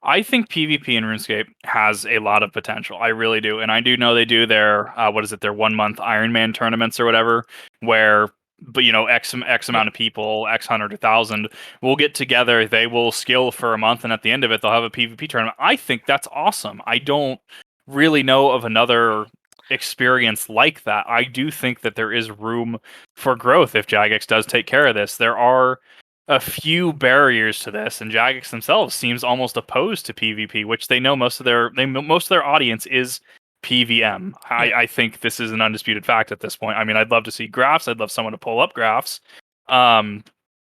I think PvP in RuneScape has a lot of potential. I really do, and I do know they do their what is it? Their 1 month Ironman tournaments or whatever, where but X Yeah, amount of people, X hundred or thousand, will get together. They will skill for a month, and at the end of it, they'll have a PvP tournament. I think that's awesome. I don't really know of another experience like that. I do think that there is room for growth if Jagex does take care of this. There are a few barriers to this, and Jagex themselves seems almost opposed to PvP, which they know most of their audience is PVM. yeah, I think this is an undisputed fact at this point. I mean, I'd love to see graphs. I'd love someone to pull up graphs. Um,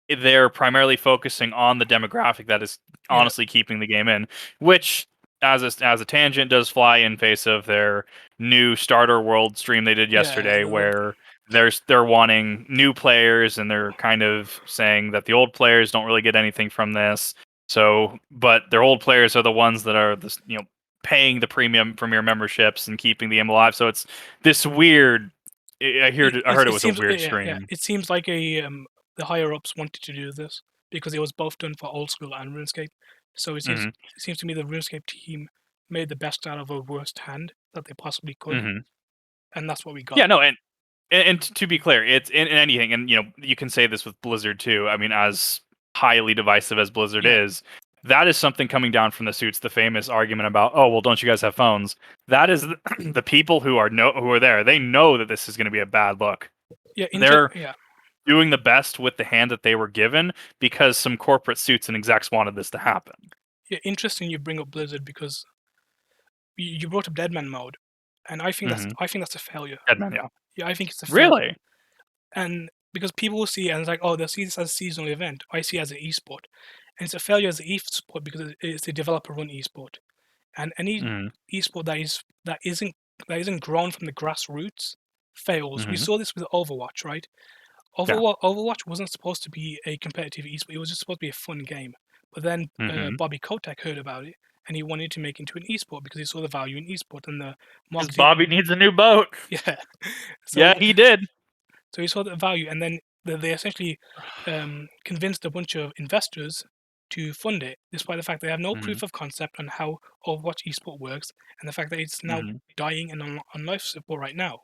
they're primarily focusing on the demographic that is yeah, honestly keeping the game in, which as a tangent does fly in face of their new starter world stream they did yeah. yesterday, where they're wanting new players and they're kind of saying that the old players don't really get anything from this. So, but their old players are the ones that are paying the premium premier memberships and keeping the game alive. So it's this weird. I heard it It was a seems weird yeah, yeah. stream. It seems like the higher ups wanted to do this because it was both done for old school and RuneScape. So Hmm. it seems to me the RuneScape team made the best out of a worst hand that they possibly could, Hmm. and that's what we got. Yeah, no, and to be clear, it's in anything, and you can say this with Blizzard too. I mean, as highly divisive as Blizzard Yeah, is, that is something coming down from the suits. The famous argument about, oh well, don't you guys have phones? That is the people who are there. They know that this is going to be a bad look. yeah, They're yeah, doing the best with the hand that they were given because some corporate suits and execs wanted this to happen. yeah. Interesting you bring up Blizzard because you brought up Deadman mode, and Mm-hmm. I think that's a failure. Deadman, yeah. Yeah, I think it's a failure, Really? and because people will see it and it's like, oh, they'll see this as a seasonal event. I see it as an esport, and it's a failure as an esport because it's a developer-run esport, and any Mm-hmm. esport that isn't grown from the grassroots fails. We Mm-hmm. saw this with Overwatch, right? Yeah. Overwatch wasn't supposed to be a competitive esport; it was just supposed to be a fun game. But then Mm-hmm. Bobby Kotick heard about it, and he wanted to make it into an esport because he saw the value in esport and the Because marketing. Bobby needs a new boat. Yeah, so Yeah, he did. so he saw the value, and then they essentially convinced a bunch of investors to fund it, despite the fact they have no Mm-hmm. proof of concept on how Overwatch esport works, and the fact that it's now Mm-hmm. dying and on life support right now.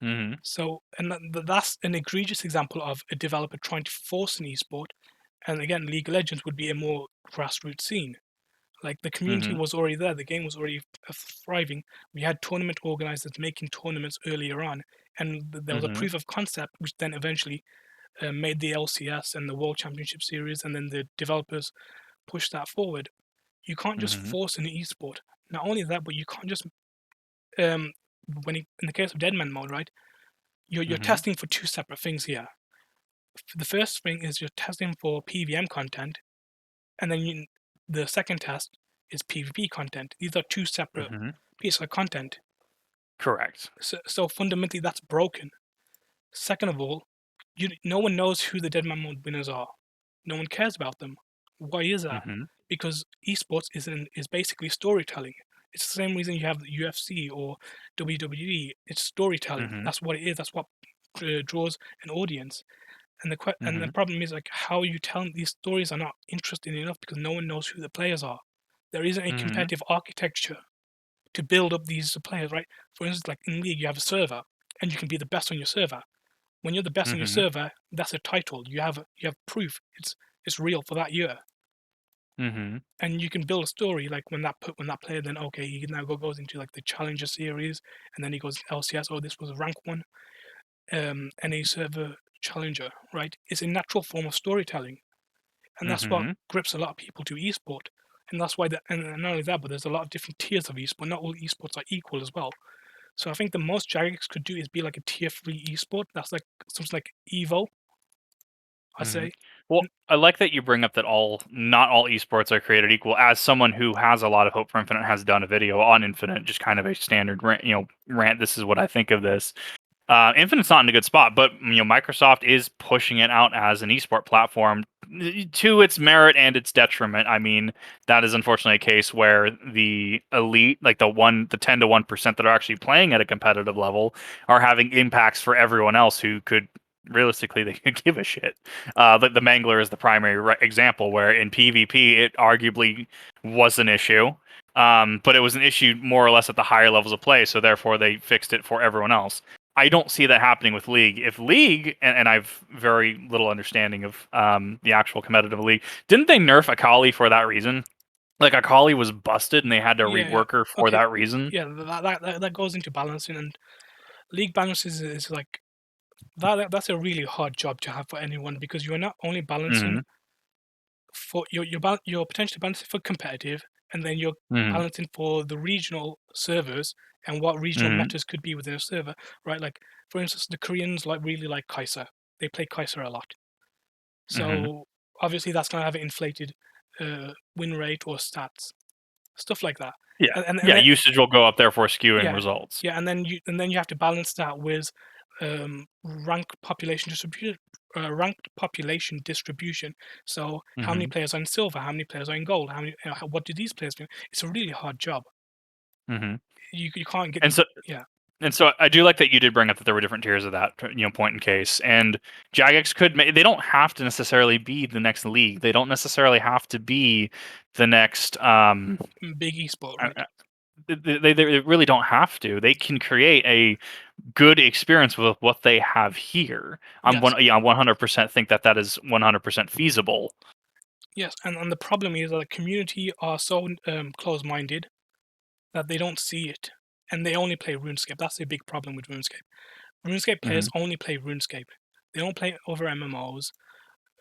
Mm-hmm. So, and that's an egregious example of a developer trying to force an esport. And again, League of Legends would be a more grassroots scene. Like the community Mm-hmm. was already there, the game was already thriving. We had tournament organizers making tournaments earlier on, and there was a Mm-hmm. proof of concept, which then eventually made the LCS and the World Championship Series, and then the developers pushed that forward. You can't just Mm-hmm. force an esport. Not only that, but you can't just um, in the case of Deadman mode, right? You're Mm-hmm. testing for two separate things here. The first thing is you're testing for PVM content, and then the second test is PvP content. These are two separate Mm-hmm. pieces of content. Correct. So fundamentally, that's broken. Second of all, no one knows who the Deadman mode winners are. No one cares about them. Why is that? Mm-hmm. Because esports is basically storytelling. It's the same reason you have the UFC or WWE. It's storytelling. Mm-hmm. That's what it is. That's what draws an audience. And the Mm-hmm. problem is like how you tell these stories are not interesting enough because no one knows who the players are. There isn't a Mm-hmm. competitive architecture to build up these players, right? For instance, like in League, you have a server, and you can be the best on your server. When you're the best on your Mm-hmm. server, that's a title. You have proof. It's real for that year, Mm-hmm. and you can build a story like when that player then okay he now goes into like the Challenger series, and then he goes LCS. Oh, this was rank one, NA server challenger, right? It's a natural form of storytelling, and that's what Mm-hmm. grips a lot of people to esport. And that's why and not only that, but there's a lot of different tiers of esport. Not all esports are equal as well. So I think the most Jagex could do is be like a tier 3 esport. That's like something like Evo, I Mm-hmm. say. Well, I like that you bring up that not all esports are created equal. As someone who has a lot of hope for Infinite, has done a video on Infinite, just kind of a standard rant. This is what I think of this. Infinite's not in a good spot, but Microsoft is pushing it out as an esport platform to its merit and its detriment. I mean, that is unfortunately a case where the elite, like the 10 to 1% that are actually playing at a competitive level, are having impacts for everyone else who could realistically they could give a shit. The Mangler is the primary example where in PvP it arguably was an issue, but it was an issue more or less at the higher levels of play, so therefore they fixed it for everyone else. I don't see that happening with League. If League, and I've very little understanding of the actual competitive League, didn't they nerf Akali for that reason? Like Akali was busted and they had to Yeah, yeah. rework her for Okay. that reason. Yeah, that goes into balancing, and league balances is like that's a really hard job to have for anyone, because you're not only balancing Hmm. for you're potentially balancing for competitive, and then you're Hmm. balancing for the regional servers and what regional Hmm. metas could be within a server, right? Like for instance, the Koreans really like Kai'Sa. They play Kai'Sa a lot, Hmm. so obviously that's gonna have an inflated win rate or stats, stuff like that. Yeah, And yeah. then Usage will go up, therefore skewing yeah, results. yeah, and then you have to balance that with ranked population distribution. So how many Hmm. players are in silver? How many players are in gold? How many? What do these players do? It's a really hard job. Hmm. You can't get And so yeah and so I do like that you did bring up that there were different tiers of that, point in case. And Jagex they don't have to necessarily be the next league. They don't necessarily have to be the next big esport, uh, right? uh, they really don't have to. They can create a good experience with what they have here. Yes, I 100% think that that is 100% feasible. yes, and the problem is that the community are so close-minded that they don't see it, and they only play RuneScape. That's a big problem with RuneScape. RuneScape players Hmm. only play RuneScape. They don't play other MMOs.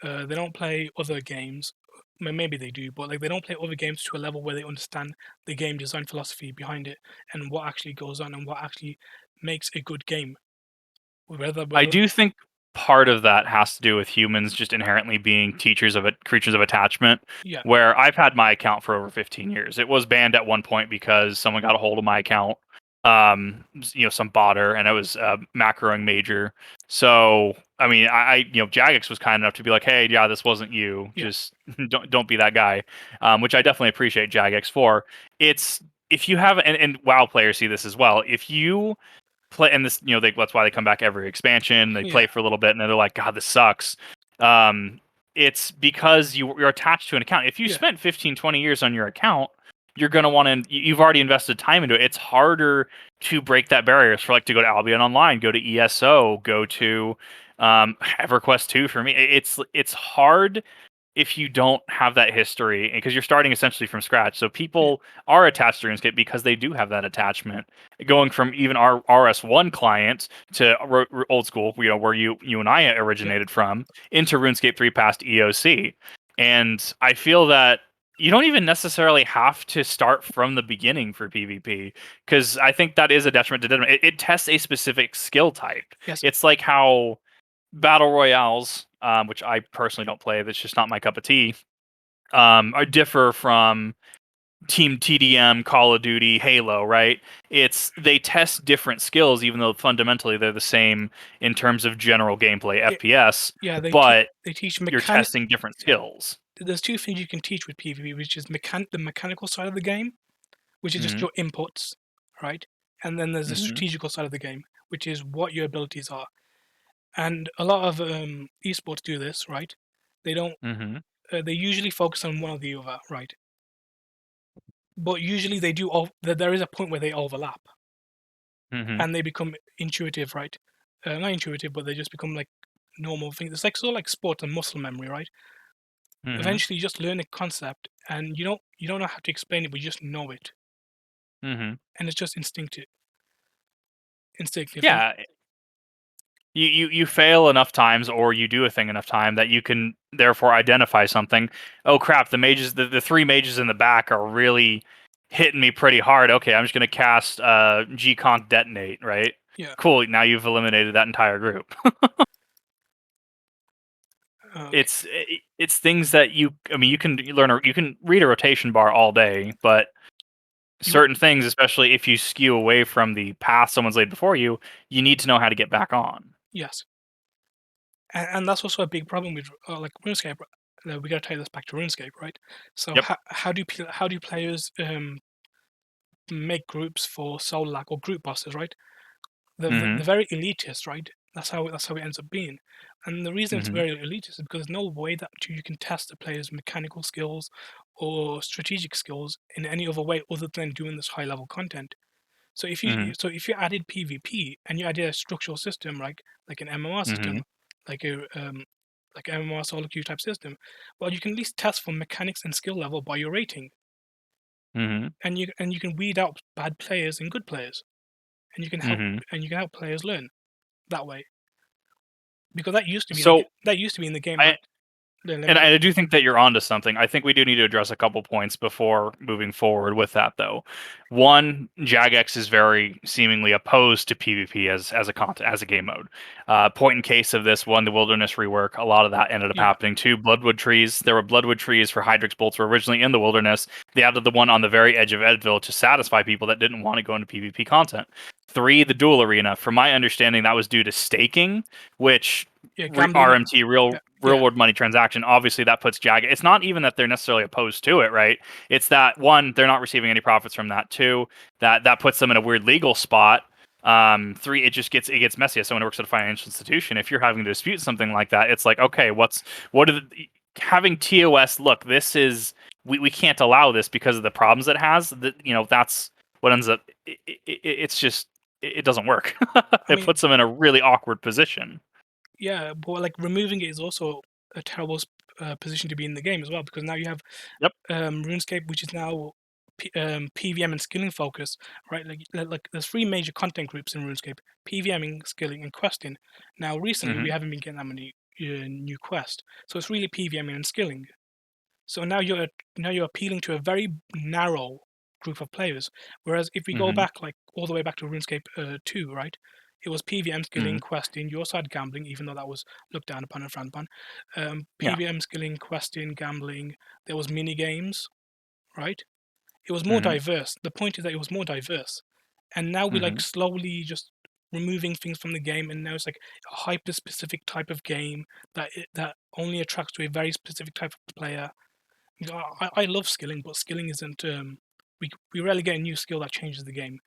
They don't play other games. Maybe they do, but like they don't play other games to a level where they understand the game design philosophy behind it and what actually goes on and what actually makes a good game. I Whether do think part of that has to do with humans just inherently being teachers of it, creatures of attachment. yeah, Where I've had my account for over 15 years. It was banned at one point because someone got a hold of my account, some botter, and it was macroing major. So I mean, Jagex was kind enough to be like, "Hey, yeah, this wasn't you. yeah, Just don't be that guy," which I definitely appreciate Jagex for. It's if you have and WoW players see this as well. If you play and this that's why they come back every expansion. They yeah, play for a little bit and then they're like, god, this sucks. um it's because you're attached to an account. If you yeah, spent 15, 20 years on your account, you're going to want to you've already invested time into it. It's harder to break that barriers for like to go to Albion Online, go to ESO, go to EverQuest 2. For me, it's hard if you don't have that history because you're starting essentially from scratch. So yeah, people are attached to RuneScape because they do have that attachment. Going from even our RS1 client to old school, where you and I yeah. originated from, into RuneScape 3 past EOC. And I feel that you don't even necessarily have to start from the beginning for PvP because I think that is a detriment to detriment. It tests a specific skill type. Yes, It's like how battle royales, which I personally don't play, that's just not my cup of tea, are differ from Team TDM, Call of Duty, Halo, right? It's they test different skills, even though fundamentally they're the same in terms of general gameplay yeah, FPS, yeah. but They teach you're mechanic. testing different Yeah, skills. there's two things you can teach with PvP, which is the mechanical side of the game, which is just Hmm. your inputs, right? And then there's the Hmm. strategical side of the game, which is what your abilities are. And a lot of esports do this, right? They don't. Hmm. They usually focus on one or the other, right? But usually they do. There is a point where they overlap Hmm. and they become intuitive, right? Not intuitive, but they just become like normal things. It's like sort of like sport and muscle memory, right? Hmm. Eventually, you just learn a concept, and you don't know how to explain it, but you just know it, Hmm. and it's just instinctive. And Yeah, you fail enough times or you do a thing enough time that you can therefore identify something. Oh crap, the three mages in the back are really hitting me pretty hard. Okay, I'm just gonna cast G-Conk detonate, right? yeah, Cool, now you've eliminated that entire group. okay. It's things that you can you can read a rotation bar all day, but You certain things, especially if you skew away from the path someone's laid before you need to know how to get back on. yes, and that's also a big problem with like RuneScape. We gotta tie this back to RuneScape, right? So Yep. how do players make groups for soul lag or group bosses, right? Hmm. The very elitist, right? that's how it ends up being. And the reason it's Mhm. very elitist is because there's no way that you can test a player's mechanical skills or strategic skills in any other way other than doing this high level content. Mhm. So if you added PvP and you added a structural system, like an MMR system, Mhm. like a like MMR solo queue type system, well, you can at least test for mechanics and skill level by your rating, Mhm. and you can weed out bad players and good players, and Mhm. you can help players learn that way, because that used to be So that used to be in the game, I right? Let And me I do think that you're onto something. I think we do need to address a couple points before moving forward with that, though. One, Jagex is very seemingly opposed to PvP as a content as a game mode. Point in case of this one, the Wilderness rework, a lot of that ended up yeah, happening too. Bloodwood trees, there were Bloodwood trees for Hydrix bolts were originally in the Wilderness. They added the one on the very edge of Edville to satisfy people that didn't want to go into PvP content. Three, the duel arena. From my understanding, that was due to staking, which yeah, gambling, RMT, real yeah. world money transaction. Obviously, that puts Jag. It's not even that they're necessarily opposed to it, right? It's that one, they're not receiving any profits from that. Two, that puts them in a weird legal spot. Three, it gets messy as someone who works at a financial institution. If you're having to dispute something like that, it's like, okay, what are the, having TOS? Look, this is we can't allow this because of the problems it has. That that's what ends up. It's just it doesn't work. I It mean, puts them in a really awkward position. yeah, but like removing it is also a terrible position to be in the game as well, because now you have Yep. RuneScape, which is now PVM and skilling focus, right? Like there's three major content groups in RuneScape: PVMing, skilling, and questing. Now, recently we Mhm. haven't been getting that many new quests, so it's really PVMing and skilling. So now you're appealing to a very narrow group of players. Whereas if we go Mhm. back like all the way back to RuneScape 2, right? It was PVM skilling, Mhm. questing. You also had gambling, even though that was looked down upon and frowned upon. Yeah. PVM skilling, questing, gambling. There was mini games, right? It was more Mhm. diverse. The point is that it was more diverse, and now we're like Mhm. slowly just removing things from the game, and now it's like a hyper specific type of game that only attracts to a very specific type of player. I love skilling, but skilling isn't. We rarely get a new skill that changes the game.